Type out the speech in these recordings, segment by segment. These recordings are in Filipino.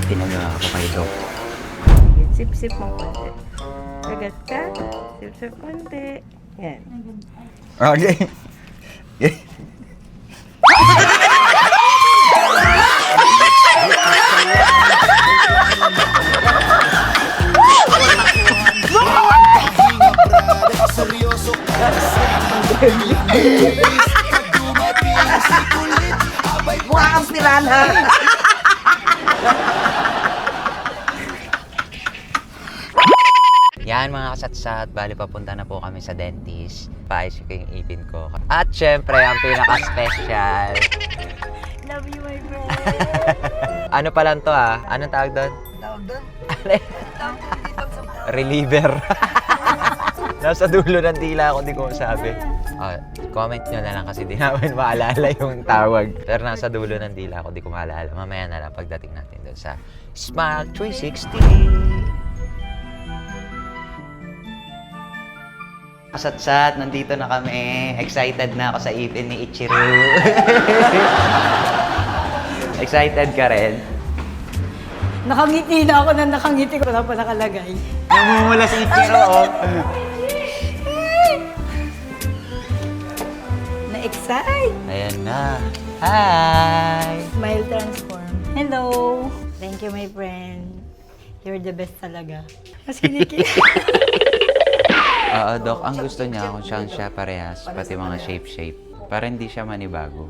Pinagawa ko kay Doc. Sip-sip mo konti. Kagat ka. Sip-sip konti. Yan. Okay. Mukha kang piranha. Yan mga kasatsat, bali papunta na po kami sa dentist. Paayos ko yung ipin ko. At syempre, ang pinaka-special. Love you, my friend. Ano pa lang to ah? Anong tawag doon? Tawag doon? Reliever. Nasa dulo ng dila ako, di ko masabi. Comment nyo na lang kasi di namin maalala yung tawag. Pero nasa dulo ng dila ako, di ko maalala. Mamaya na lang pagdating natin doon sa Smile 360. Kasatsat, nandito na kami. Excited na ako sa ipin ni Ichiro. Excited ka rin? Nakangiti na ako na nakangiti ko na pa nakalagay. Namumula si Ichiro, oh. Na-excite! Ayan na. Hi! Smile transform. Hello! Thank you, my friend. You're the best talaga. Mas kinikita. Oo, Doc, ang gusto niya kung siya parehas, pati mga shape. Para hindi siya manibago.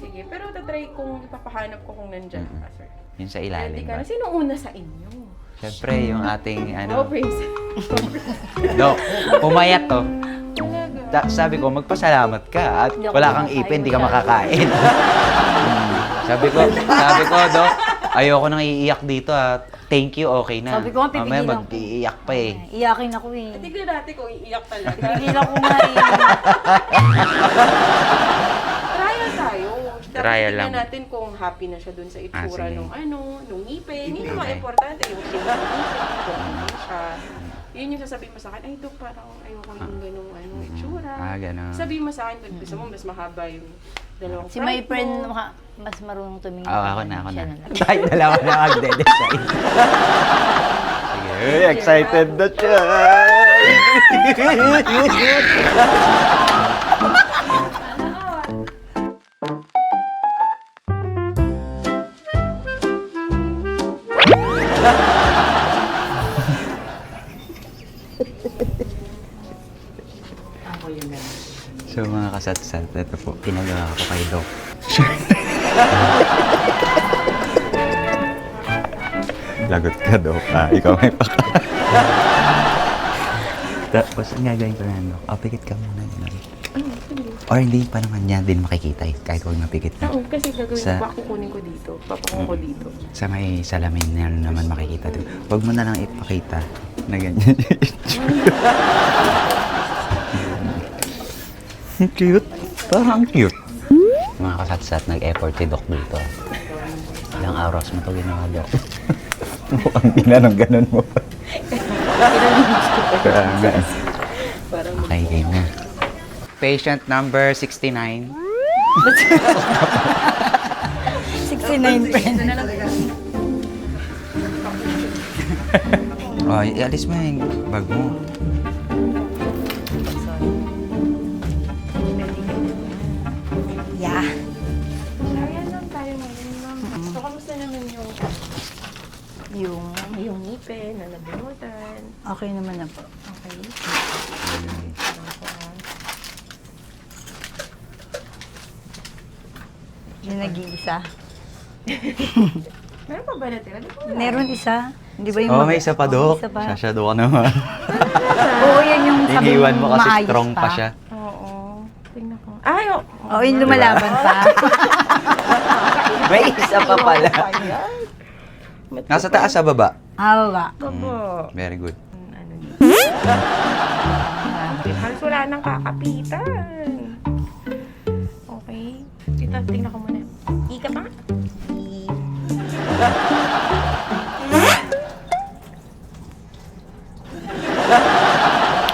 Sige, pero tatry kung ipapahanap ko kung nandyan ka, sir. Yun sa Ready ilalim ka ba? na. Sino una sa inyo? Siyempre, yung ating No, princess. Doc, pumayat to. Talaga. Sabi ko, magpasalamat ka at wala kang ipin, hindi ka makakain. Sabi ko, Doc, ayoko nang iiyak dito at thank you, okay na. Sabi ko nga, pipigilan Mamaya ko. mag-iiyak pa eh. Iyakin ako eh. Tignan natin kung iiyak talaga. Pipigilan ko nga eh. Trial tayo. Trial Tignan lang. natin kung happy na siya dun sa itsura sige. nung nung ngipin. Hindi naman Okay. importante yung shape ng ngipin, kung ano siya. Yun yung sasabihin mo sa akin, ay, Dok, parang ayoko yung ganung itsura. Ganun. Sabihin mo sa akin, kung gusto mo, mas mahaba yung dalawang Si my front friend, mo. mas marunong tumingin. Ako na. Siya lang. Tayo na lang ako na magde-design. Sige, excited na siya. So mga kasatsat, ito po, pinagawa ko kay Doc. Lagot ka, Doc. Ikaw may paka. Tapos, ang gagawin ko na, Doc, pikit ka muna. Or hindi pa naman niya din makikita eh, kahit huwag mapikit na. Oo, kasi gagawin Sa- ko, kukunin ko dito. Papakuha ko dito. Sa may salamin na naman makikita doon. Huwag mo na lang ipakita na ganyan. Cute. Parang cute. Mga kasatsat, nag-effort si Doc dito. Ilang hours mo ito ginawa, Doc. Mukhang ginanong ganon mo. Okay, game na. Patient number 69. 69 friend. Oh, ialis mo yung bag mo. Yeah. Ayan lang tayo ngayon, ma'am. So, kamusta naman yung ngipin, na nabunutan? Okay naman na po. Okay. Yung nag-iisa. Meron pa ba natira? Di ko alam. Meron isa. Hindi ba yung Oh, may isa pa, Doc. May isa pa. Sasyado ka naman. Oo, yan yung sabi Iniwan mo kasi maayos strong pa siya. Oo. Tingnan ko. Ay, oo. Oo, yung lumalaban pa. May isa pa pala. Nasa taas sa baba. Baba. Opo. Very good. Ano yun? Halos wala nang kakapitan. Okay. Tita, tingnan ko muna. Ika pa?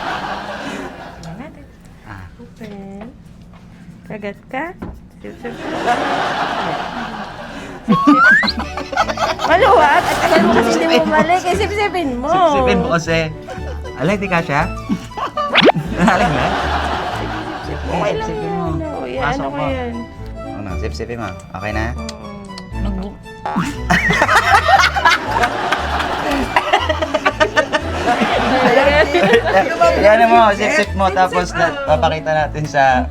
Tingnan natin. Ah. Open. Kagat ka. Sip-sip. Maluwag? At tagal mo kasi hindi mo bumalik. Eh, sip-sipin mo. Sipsipin mo kasi. Alay, di ka siya? Naling na? Okay lang Sipsipin yan. mo. Ano yan? Pasok Ano mo. yan? Ano, sipsipin mo. Okay na? Yan mo, sip-sip mo, tapos papakita natin sa...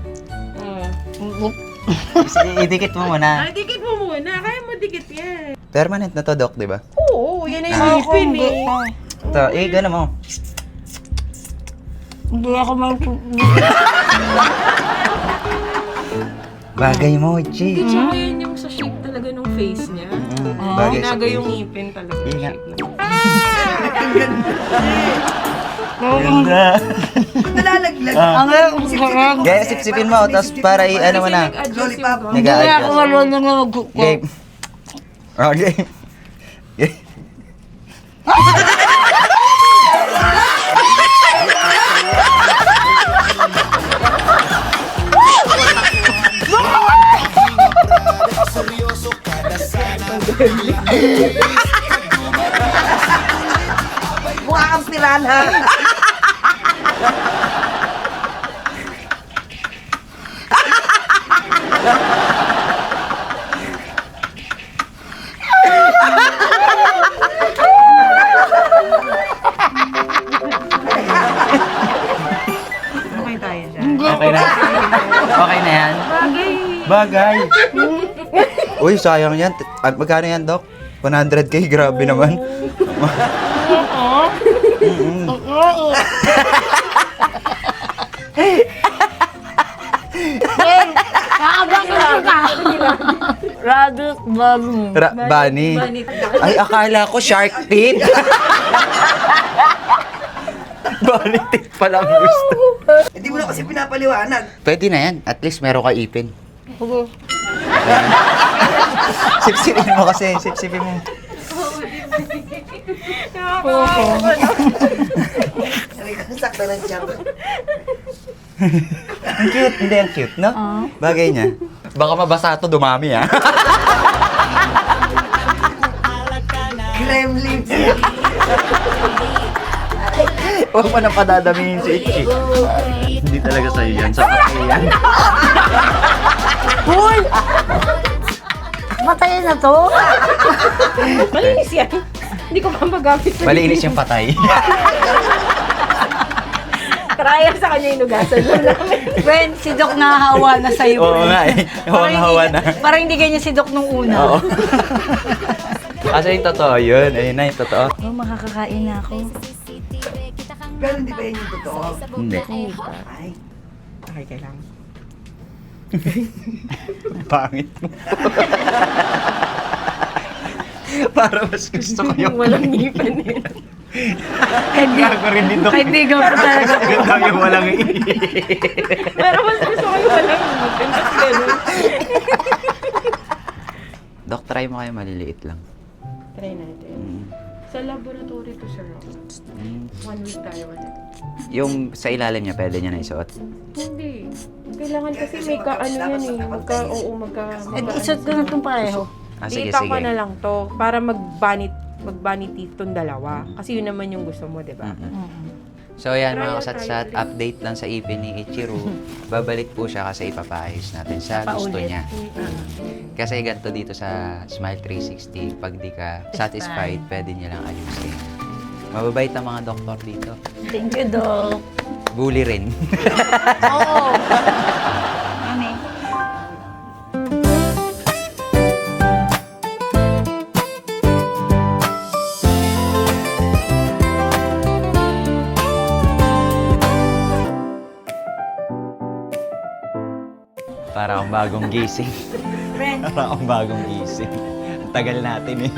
Idikit mo muna. Ay, dikit mo muna. Kaya mo dikit yan. Permanent na to, Doc, di ba? Oo, yan ay ngipin eh. Ito, gano'n mo. Hindi ako Bagay mo, Hindi, Chi. tsaka yan yung sa shape talaga ng face niya. Bagay sa Ginaga yung face. ngipin talaga. Hindi Yung nga. shape na. Ganda. Nalalaglag. Gaya, sip-sipin mo, tapos para ano mo na. Nag-adjust yung Lollipop. gum. Hindi ako Nag-a-adjust. marunong na mag-cook. Game. Okay. Okay. Mukha kang piranha. Okay tayo dyan. Okay na? Okay na yan? Bagay. Bagay. Uy, sayang yan. Magkano yan, Doc? 100K? Grabe naman. Nakabang ka! Rabbit bunny. Bunny. Bunny. Ay, akala ko shark teeth. Bunny teeth pa lang gusto. Hindi mo na kasi pinapaliwanag. Pwede na yan. At least meron ka ipin. Sipsipin mo kasi. Sipsipin mo. Sabi ko, sakto lang siya. Ang cute. Hindi, ang cute, no? Bagay niya. Baka mabasa to, dumami, ha? Gremlin. Huwag mo nang padadamihin si Ichi. Hindi talaga sa'yo yan. Sa kapay yan. Uy! Matayin na to? Malinis yan. Hindi ko pa magamit. Malinis yung patay. Trial sa kanya yung nugasan mo namin. When si Doc nahahawa na sa'yo. Oo nga eh. Hawang-hawa na. Parang hindi ganyan si Doc nung una. Oo. Kasi yung totoo yun. Ayun na yung totoo. Oh, makakakain na ako. Pero hindi ba yun yung totoo? Hindi. Ay. Okay, kailangan. Pangit mo. Para mas gusto ko yung... Walang ngipin eh. Gago rin dito. Kaibigan ko talaga. Ganda yung walang Pero mas gusto ko yung walang ngipin. Tapos ganun. Doc, try mo kayo maliliit lang. Try natin. Sa laboratory to, sir. 1 week tayo ulit. Yung sa ilalim niya, pwede niya na isuot. Hindi. Kailangan kasi may ano yan eh. Isot ko na itong pareho. Sige, Dita ko sige. na lang to para mag-bunny teeth tong dalawa. Kasi yun naman yung gusto mo, di ba? So yan mga Trial, kasatsat, trial. update lang sa ipin ni Ichiro. Babalik po siya kasi ipapaayos natin sa gusto Paulit. niya. Kasi ganito dito sa Smile 360, pag di ka satisfied, pwede niya lang ayusin. Mababait ang mga doktor dito. Thank you, Doc. Bully rin. Oo. Mami. Para akong bagong gising. Friend. Para akong bagong gising. Ang tagal natin eh.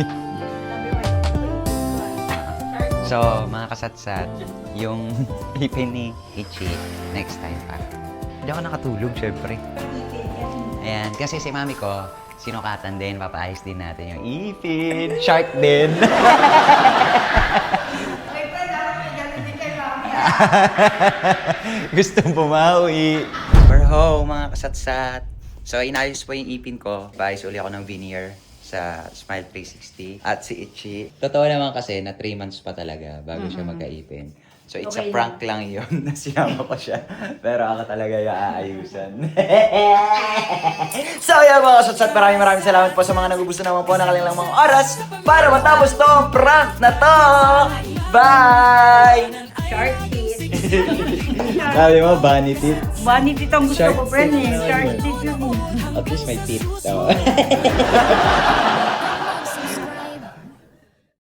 So, mga kasatsat, yung ipin ni Ichi, next time pa. Hindi ako nakatulog, syempre. Ayan, kasi si mami ko, sinukatan din, papaayos din natin yung ipin. Shark din. Gustong bumawi. For ho, mga kasatsat. So, inayos po yung ipin ko. Paayos uli ako ng veneer. sa Smile 360 at si Ichi. Totoo naman kasi na 3 months pa talaga bago siya magkaipin. So it's a Okay prank lang yun na sinama ko siya. Pero ako talaga yung aayusan. So yan mga kasutsat, maraming salamat po sa mga nagugusto naman po ng kanilang mga oras para matapos tong prank na to. Bye! Shark teeth. Sabi mo, bunny teeth. Bunny teeth ang gusto Shark ko, friend teeth eh. naman Shark yun. teeth yun eh. At least may teeth.